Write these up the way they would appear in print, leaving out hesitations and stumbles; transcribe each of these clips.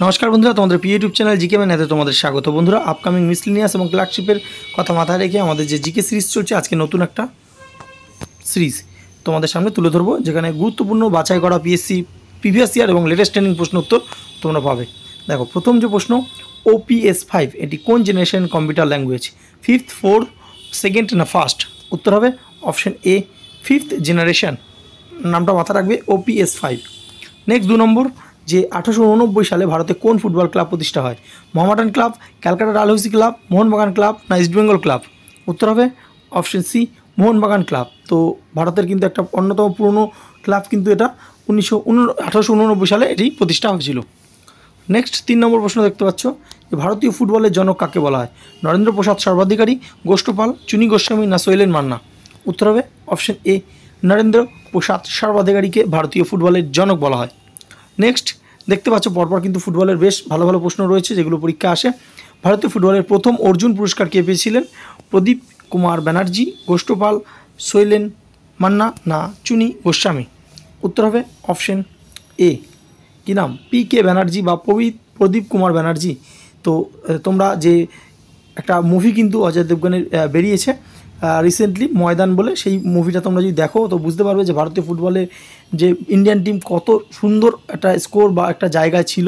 নমস্কার বন্ধুরা, তোমাদের প্রিয় ইউটিউব চ্যানেল জিকে ম্যানেতে তোমাদের স্বাগত। বন্ধুরা, আপকামিং মিসলিনিয়াস এবং ক্লার্কশিপের কথা মাথায় রেখে আমাদের যে জিকে সিরিজ চলছে, আজকে নতুন একটা সিরিজ তোমাদের সামনে তুলে ধরবো, যেখানে গুরুত্বপূর্ণ বাছাই করা পিএসসি প্রিভিয়াস ইয়ার এবং লেটেস্ট ট্রেনিং প্রশ্ন উত্তর তোমরা পাবে। দেখো, প্রথম যে প্রশ্ন, OPS5 এটি কোন generation computer language? Fifth, fourth, second না ফার্স্ট? উত্তর হবে অপশন এ, ফিফথ জেনারেশন। নামটা মাথা রাখবে, OPS5। নেক্সট 2 নম্বর, যে 1889 সালে ভারতে কোন ফুটবল ক্লাব প্রতিষ্ঠা হয়? Mohammedan club, Calcutta Dalhousie club, Mohun Bagan club না ইস্টবেঙ্গল ক্লাব? উত্তর হবে অপশন সি, মোহনবাগান ক্লাব। তো ভারতের কিন্তু একটা অন্যতম পুরনো ক্লাব, কিন্তু এটা 1889 সালে এটি প্রতিষ্ঠা হয়েছিল। নেক্সট 3 নম্বর প্রশ্ন দেখতে পাচ্ছ, যে ভারতীয় ফুটবলের জনক কাকে বলা হয়? নরেন্দ্র প্রসাদ সর্বাধিকারী, গোষ্ঠপাল, চুনী গোস্বামী না শৈলেন মান্না? উত্তর হবে অপশন এ, নরেন্দ্র প্রসাদ সর্বাধিকারীকে ভারতীয় ফুটবলের জনক বলা হয়। নেক্সট দেখতে পাচ্ছ, পরপর কিন্তু ফুটবলের বেশ ভালো ভালো প্রশ্ন রয়েছে, যেগুলো পরীক্ষা আসে। ভারতীয় ফুটবলের প্রথম অর্জুন পুরস্কার কে পেয়েছিলেন? প্রদীপ কুমার ব্যানার্জি, গোষ্ঠপাল, শৈলেন মান্না না চুনী গোস্বামী? উত্তর হবে অপশন এ, কী নাম, PK ব্যানার্জি বা প্রদীপ কুমার ব্যানার্জি। তো তোমরা যে একটা মুভি কিন্তু অজয় দেবগনের বেরিয়েছে রিসেন্টলি, ময়দান বলে, সেই মুভিটা তোমরা যদি দেখো তো বুঝতে পারবে যে ভারতীয় ফুটবলে যে ইন্ডিয়ান টিম কত সুন্দর একটা স্কোর বা একটা জায়গায় ছিল,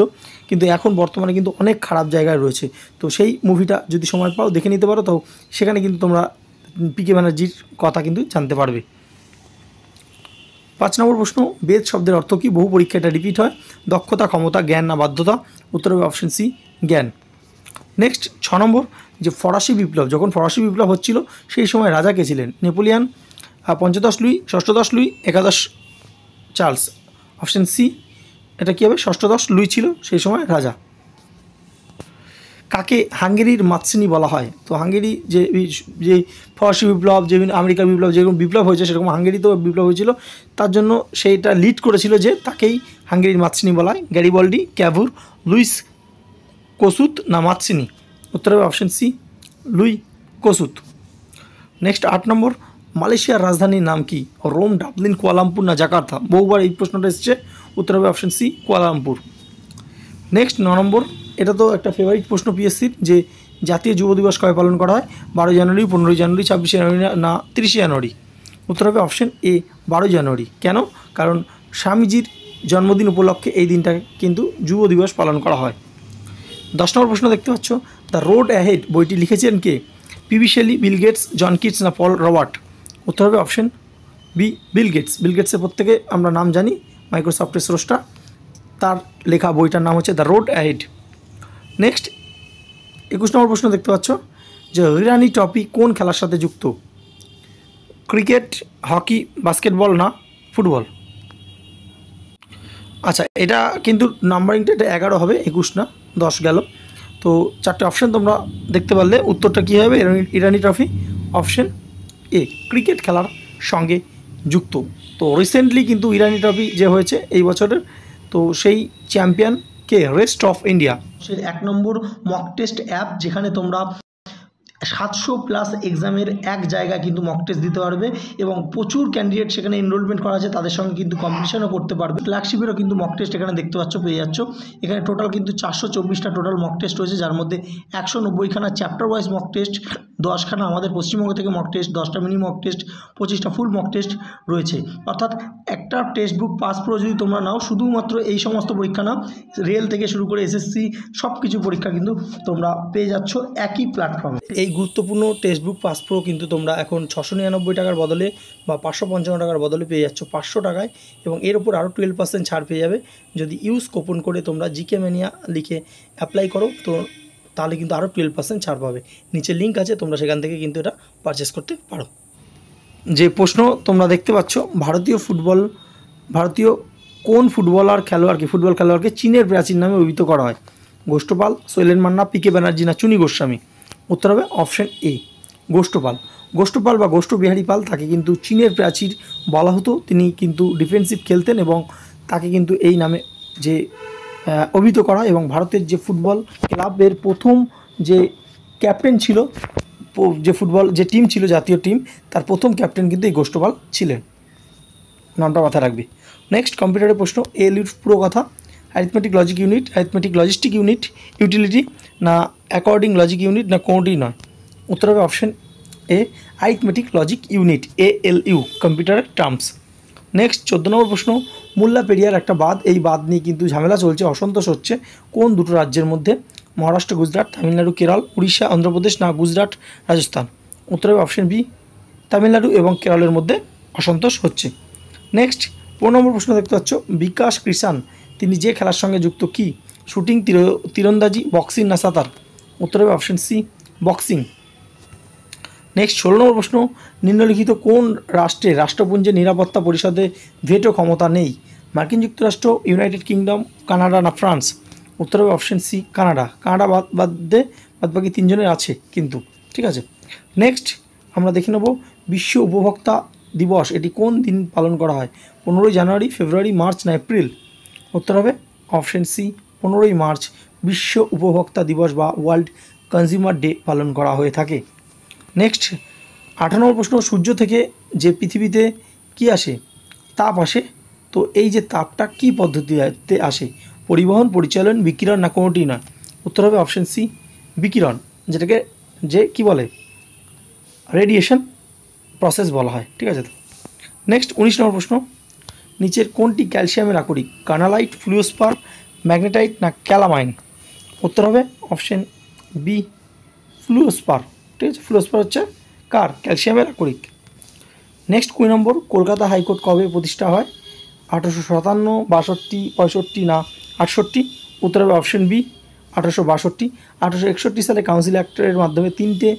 কিন্তু এখন বর্তমানে কিন্তু অনেক খারাপ জায়গায় রয়েছে। তো সেই মুভিটা যদি সময় পাও দেখে নিতে পারো, তো সেখানে কিন্তু তোমরা PK ব্যানার্জির কথা কিন্তু জানতে পারবে। 5 নম্বর প্রশ্ন, বেদ শব্দের অর্থ কী? বহু পরীক্ষা এটা রিপিট হয়। দক্ষতা, ক্ষমতা, জ্ঞান না বাধ্যতা? উত্তর হবে অপশন সি, জ্ঞান। নেক্সট 6 নম্বর, যে ফরাসি বিপ্লব, যখন ফরাসি বিপ্লব হচ্ছিল সেই সময় রাজা কে ছিলেন? নেপোলিয়ান, পঞ্চদশ লুই, ষষ্ঠদশ লুই, একাদশ চার্লস? অপশন সি, এটা কী হবে, ষষ্ঠদশ লুই ছিল সেই সময় রাজা। কাকে হাঙ্গেরির মাতসিনি বলা হয়? তো হাঙ্গেরি যে যে ফরাসি বিপ্লব, যে আমেরিকার বিপ্লব, যেরকম বিপ্লব হয়েছে সেরকম হাঙ্গেরিতেও বিপ্লব হয়েছিল, তার জন্য সেইটা লিড করেছিল, যে তাকেই হাঙ্গেরির মাতসিনি বলা হয়। গ্যারিবল্ডি, ক্যাভুর, লুইস কোসুত না মাতসিনি? উত্তর হবে অপশন সি, লুই কোসুত। নেক্সট 8 নম্বর, মালয়েশিয়ার রাজধানীর নাম কি? রোম, ডাবলিন, কুয়ালালামপুর না জাকার্তা? বহুবার এই প্রশ্নটা এসেছে, উত্তর হবে অপশন সি, কুয়ালালামপুর। নেক্সট 9 নম্বর, এটা তো একটা ফেভারিট প্রশ্ন পিএসসির, যে জাতীয় যুব দিবস কবে পালন করা হয়? 12 জানুয়ারি, 15 জানুয়ারি, 26 জানুয়ারি না 30 জানুয়ারি? উত্তর হবে অপশন এ, 12 জানুয়ারি। কেন? কারণ স্বামীজির জন্মদিন উপলক্ষে এই দিনটা কিন্তু যুব দিবস পালন করা হয়। 10 নম্বর প্রশ্ন দেখতে পাচ্ছ, দ্য রোড অ্যাহেড বইটি লিখেছেন কে? PV Shelley, Bill Gates, John Keats না পল রবার্ট? উত্তর হবে option B, Bill Gates. Bill গেটসের প্রত্যেকে আমরা নাম জানি, মাইক্রোসফটের স্রষ্টা। তার লেখা বইটার নাম হচ্ছে দ্য রোড অ্যাহেড। নেক্সট 21 নম্বর প্রশ্ন দেখতে পাচ্ছ, যে ইরানি ট্রফি কোন খেলার সাথে যুক্ত? ক্রিকেট, হকি, বাস্কেটবল না ফুটবল? আচ্ছা, এটা কিন্তু নাম্বারিংটা এটা 11 হবে, 21 না 10 গেল। তো 4টে অপশান তোমরা দেখতে পারলে, উত্তরটা কী হবে? ইরানি ট্রফি অপশন এ, ক্রিকেট খেলার সঙ্গে যুক্ত। তো রিসেন্টলি কিন্তু ইরানি ট্রফি যে হয়েছে এই বছরের, তো সেই champion K? Rest of India. Say 1 number mock test app, যেখানে তোমরা 700+ এক্সামের এক জায়গায় কিন্তু মক টেস্ট দিতে পারবে, এবং প্রচুর ক্যান্ডিডেট সেখানে এনরোলমেন্ট করা আছে, তাদের সঙ্গে কিন্তু কম্পিটিশনও করতে পারবে। ক্লার্কশিপেরও কিন্তু মক টেস্ট এখানে দেখতে পাচ্ছ, পেয়ে যাচ্ছ। এখানে টোটাল কিন্তু 424টা টোটাল মক টেস্ট রয়েছে, যার মধ্যে 190খানা চ্যাপ্টার ওয়াইজ মক টেস্ট, 10খানা আমাদের পশ্চিমবঙ্গ থেকে মক টেস্ট, 10টা মিনি মক টেস্ট, 25টা ফুল মক টেস্ট রয়েছে। অর্থাৎ একটা টেক্সট বুক পাস প্রো যদি তোমরা নাও, শুধুমাত্র এই সমস্ত পরীক্ষা নাও, রেল থেকে শুরু করে SSC সব কিছু পরীক্ষা কিন্তু তোমরা পেয়ে যাচ্ছ একই প্ল্যাটফর্মে। এই গুরুত্বপূর্ণ টেক্সট বুক পাস প্রো কিন্তু তোমরা এখন 699 টাকার বদলে বা 555 টাকার বদলে পেয়ে যাচ্ছ 500 টাকায়, এবং এর উপর আরও 12% ছাড় পেয়ে যাবে যদি ইউজ কুপন করে তোমরা জিকে ম্যানিয়া লিখে অ্যাপ্লাই করো। তো তাহলে কিন্তু আরও 12% ছাড় পাবে। নিচে লিঙ্ক আছে, তোমরা সেখান থেকে কিন্তু এটা পারচেস করতে পারো। যে প্রশ্ন তোমরা দেখতে পাচ্ছ, ভারতীয় কোন ফুটবল খেলোয়াড়কে চীনের প্রাচীন নামে অভিহিত করা হয়? গোষ্ঠপাল, শৈলেন মান্না, PK ব্যানার্জি না চুনী গোস্বামী? উত্তর হবে অপশন এ, গোষ্ঠপাল। গোষ্ঠপাল বা গোষ্ঠ বিহারী পাল, তাকে কিন্তু চীনের প্রাচীর বলা হতো। তিনি কিন্তু ডিফেন্সিভ খেলতেন, এবং তাকে কিন্তু এই নামে যে অভিহিত করা। এবং ভারতের যে ফুটবল ক্লাবের প্রথম যে ক্যাপ্টেন ছিল, যে টিম ছিল জাতীয় টিম, তার প্রথম ক্যাপ্টেন কিন্তু এই গোষ্ঠপাল ছিলেন। নামটা মাথায় রাখবে। নেক্সট কম্পিউটারের প্রশ্ন, ALUর পুরো কথা। Arithmetic logic unit, arithmetic logistic unit, utility, না অ্যাকর্ডিং লজিক ইউনিট, না কোনোটি নয়? উত্তর হবে option A arithmetic logic unit, ALU কম্পিউটারের টার্মস। নেক্সট 14 নম্বর প্রশ্ন, মুল্লা পেরিয়ার একটা বাঁধ, এই বাঁধ নিয়ে কিন্তু ঝামেলা চলছে, অসন্তোষ হচ্ছে কোন দুটো রাজ্যের মধ্যে? মহারাষ্ট্র গুজরাট, তামিলনাড়ু কেরল, উড়িষ্যা অন্ধ্রপ্রদেশ, না গুজরাট রাজস্থান? উত্তর হবে অপশন বি তামিলনাড়ু এবং কেরলের মধ্যে অসন্তোষ হচ্ছে। নেক্সট 15 নম্বর প্রশ্ন দেখতে পাচ্ছ, বিকাশ কৃষাণ তিনি যে খেলার সঙ্গে যুক্ত কি? শুটিং, তীরন্দাজি, বক্সিং, না সাঁতার? উত্তর হবে অপশন সি বক্সিং। নেক্সট 16 নম্বর প্রশ্ন, নিম্নলিখিত কোন রাষ্ট্রের রাষ্ট্রপুঞ্জের নিরাপত্তা পরিষদে ভেটো ক্ষমতা নেই? মার্কিন যুক্তরাষ্ট্র, ইউনাইটেড কিংডম, কানাডা, না ফ্রান্স? উত্তর হবে অপশন সি কানাডা। কানাডা বাদবাকি তিনজনের আছে কিন্তু, ঠিক আছে। নেক্সট আমরা দেখে নেব বিশ্ব উপভোক্তা দিবস এটি কোন দিন পালন করা হয়? 15ই জানুয়ারি, ফেব্রুয়ারি, মার্চ, না এপ্রিল? উত্তর হবে অপশন সি 15ই মার্চ বিশ্ব উপভোক্তা দিবস বা ওয়ার্ল্ড কনজিউমার ডে পালন করা হয়ে থাকে। নেক্সট 18 নম্বর প্রশ্ন, সূর্য থেকে যে পৃথিবীতে কি আসে? তাপ আসে। তো এই যে তাপটা কি পদ্ধতিতে আসে? পরিবহন, পরিচালন, বিকিরণ, না কোনোটি নয়? উত্তর হবে অপশন সি বিকিরণ, যেটাকে কি বলে রেডিয়েশন প্রসেস বলা হয়, ঠিক আছে। তো নেক্সট 19 নম্বর প্রশ্ন, নিচের কোনটি ক্যালসিয়ামের আকরিক? কার্নালাইট, ফ্লুওস্পার, ম্যাগনেটাইট, না ক্যালামাইন? উত্তর হবে অপশন বি ফ্লুওস্পার, ঠিক আছে। ফ্লুওস্পার হচ্ছে কার? ক্যালসিয়ামের আকরিক। নেক্সট 20 নম্বর, কলকাতা হাইকোর্ট কবে প্রতিষ্ঠা হয়? 1857, 62, 65, না 68? উত্তর হবে অপশন বি 1862। 1861 সালে কাউন্সিল অ্যাক্টের মাধ্যমে 3টে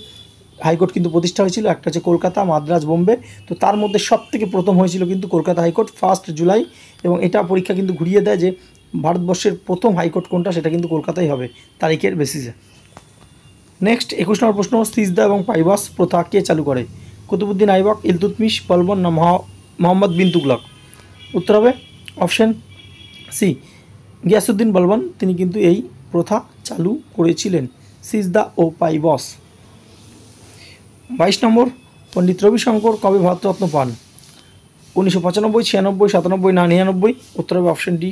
হাইকোর্ট কিন্তু প্রতিষ্ঠা হয়েছিল, একটা হচ্ছে কলকাতা, মাদ্রাজ, বোম্বে। তো তার মধ্যে সবথেকে প্রথম হয়েছিল কিন্তু কলকাতা হাইকোর্ট, 1 জুলাই। এবং এটা পরীক্ষা কিন্তু ঘুরিয়ে দেয় যে ভারতবর্ষের প্রথম হাইকোর্ট কোনটা, সেটা কিন্তু কলকাতাই হবে তারিখের বেসিসে। নেক্সট 21 নম্বর প্রশ্ন, সিজদা এবং পাইবাস প্রথা কে চালু করে? কুতুবুদ্দিন আইবক, ইলতুৎমিশ, বলবন, না মোহাম্মদ বিন তুগলক? উত্তর হবে অপশন সি গিয়াসুদ্দিন বলবন, তিনি কিন্তু এই প্রথা চালু করেছিলেন, সিজদা ও পাইবস। 22 নম্বর, পণ্ডিত রবিশঙ্কর কবে ভারতরত্ন পান? 1995, 96, 97, না 99? উত্তর হবে অপশন ডি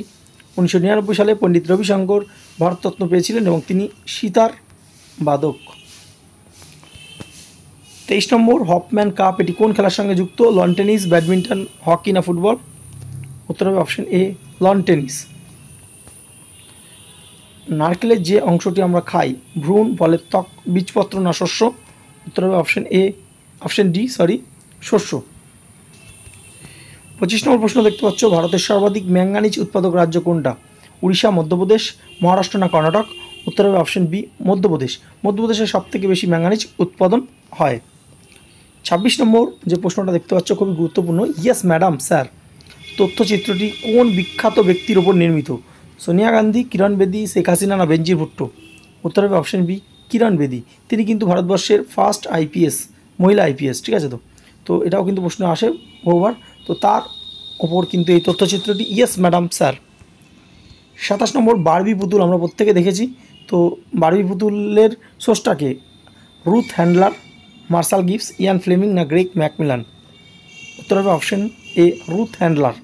1999 সালে পণ্ডিত রবিশঙ্কর ভারতরত্ন পেয়েছিলেন এবং তিনি সিতার বাদক। 23 নম্বর, হপম্যান কাপ এটি কোন খেলার সঙ্গে যুক্ত? লন টেনিস, ব্যাডমিন্টন, হকি, না ফুটবল? উত্তর হবে অপশন এ লন টেনিস। নারকেলের যে অংশটি আমরা খাই, ভ্রূণ, ফলের ত্বক, বীজপত্র, না শস্য? উত্তর হবে অপশন ডি শস্য। 25 নম্বর প্রশ্ন দেখতে পাচ্ছ, ভারতের সর্বাধিক ম্যাঙ্গানিজ উৎপাদক রাজ্য কোনটা? উড়িষ্যা, মধ্যপ্রদেশ, মহারাষ্ট্র, না কর্ণাটক? উত্তর হবে অপশন বি মধ্যপ্রদেশ। মধ্যপ্রদেশে সবথেকে বেশি ম্যাঙ্গানিজ উৎপাদন হয়। 26 নম্বর যে প্রশ্নটা দেখতে পাচ্ছ খুবই গুরুত্বপূর্ণ, ইয়েস ম্যাডাম স্যার তথ্যচিত্রটি কোন বিখ্যাত ব্যক্তির ওপর নির্মিত? সোনিয়া গান্ধী, কিরণ বেদি, শেখ হাসিনা, না বেনজির ভুট্টো? উত্তর হবে অপশন বি কিরণ বেদি, তিনি কিন্তু ভারতবর্ষের ফার্স্ট আইপিএস, মহিলা আইপিএস, ঠিক আছে। তো এটাও কিন্তু প্রশ্ন আসে বহুবার, তো তার ওপর কিন্তু এই তথ্যচিত্রটি, ইয়েস ম্যাডাম স্যার। 27 নম্বর, বারবি পুতুল আমরা প্রত্যেকে দেখেছি, তো বারবি পুতুলের স্রষ্টাকে? Ruth Handler, Marshall Gibbs, Ian Fleming, না গ্রেগ ম্যাকমিলান? উত্তর হবে অপশন এ রুথ হ্যান্ডলার,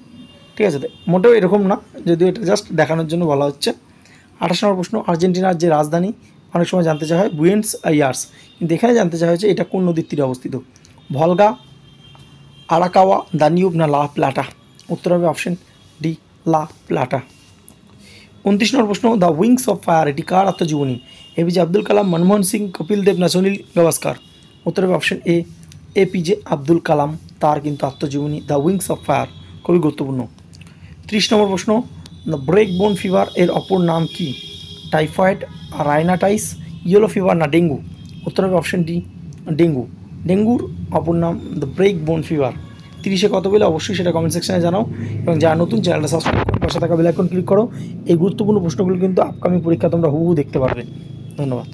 ঠিক আছে। মোটেও এরকম না, যদিও এটা জাস্ট দেখানোর জন্য বলা হচ্ছে। 28 নম্বর প্রশ্ন, আর্জেন্টিনার যে রাজধানী অনেক সময় জানতে চাওয়া হয় বুয়েন্স আইয়ার্স, কিন্তু এখানে জানতে চাওয়া হয়েছে এটা কোন নদীর তীরে অবস্থিত? ভলগা, আরাকাওয়া, দানিউব, না লা প্লাটা? উত্তর হবে অপশন ডি লা প্লাটা। 29 নম্বর প্রশ্ন, দ্য উইংস অফ ফায়ার এটি কার আত্মজীবনী? এপিজে আব্দুল কালাম, মনমোহন সিং, কপিল দেব, না সুনীল গাভাস্কার? উত্তর হবে option A APJ Abdul Kalam, তার কিন্তু আত্মজীবনী দ্য উইংস অফ ফায়ার, খুবই গুরুত্বপূর্ণ। 30 নম্বর প্রশ্ন, দ্য ব্রেক বোন ফিভার এর অপর নাম কি? টাইফয়েড, রাইনাটাইস, ইয়েলো ফিভার, না ডেঙ্গু? উত্তর হবে অপশন ডি ডেঙ্গু। ডেঙ্গুর অপর নাম দ্য ব্রেক বোন ফিভার। 30-এ কত পেলে অবশ্যই সেটা কমেন্ট সেকশনে জানাও, এবং যারা নতুন চ্যানেলটা সাবস্ক্রাইব করে পাশে থাকা বেল আইকন ক্লিক করো। এই গুরুত্বপূর্ণ প্রশ্নগুলো কিন্তু আপকামিং পরীক্ষা তোমরা হুবহু দেখতে পারবে। ধন্যবাদ।